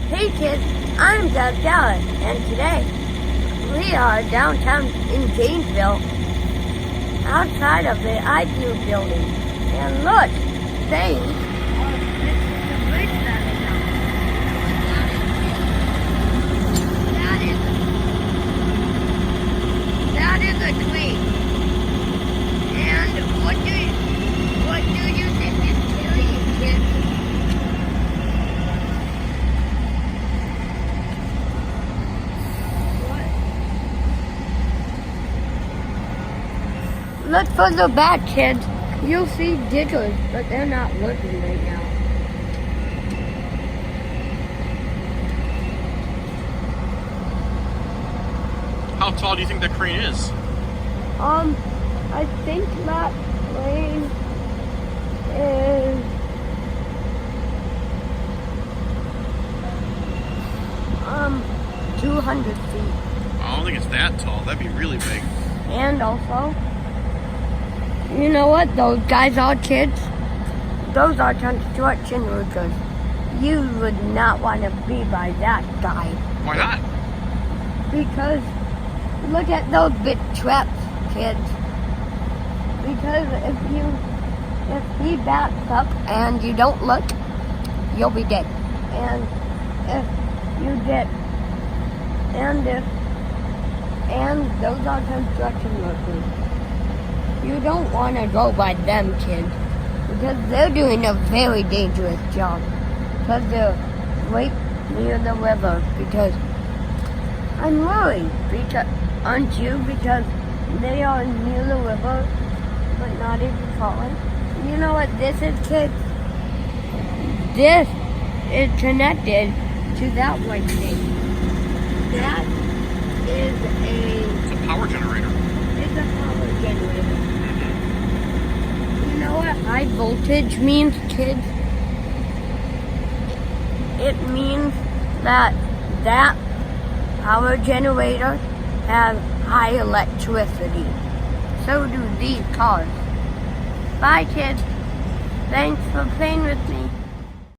Hey kids, I'm Zebdallas, and today we are downtown in Gainesville, outside of the IQ building. And look, saying, this is the bridge that is on. That is a tree. And what do you think is carrying, kids? Look for the back, kids. You'll see diggers, but they're not working right now. How tall do you think that crane is? I think that crane is 200 feet. I don't think it's that tall. That'd be really big. And also, you know what those guys are, kids? Those are construction workers. You would not want to be by that guy. Why not? Because look at those big traps, kids. Because if he backs up and you don't look, you'll be dead. And if you get, and those are construction workers. You don't want to go by them, kids, because they're doing a very dangerous job. Because they're right near the river. Because I'm worried, because aren't you? Because they are near the river, but not even falling. You know what this is, kids? This is connected to that white thing. That is It's a power generator. It's a power generator. You know what high voltage means, kids? It means that power generator has high electricity. So do these cars. Bye, kids. Thanks for playing with me.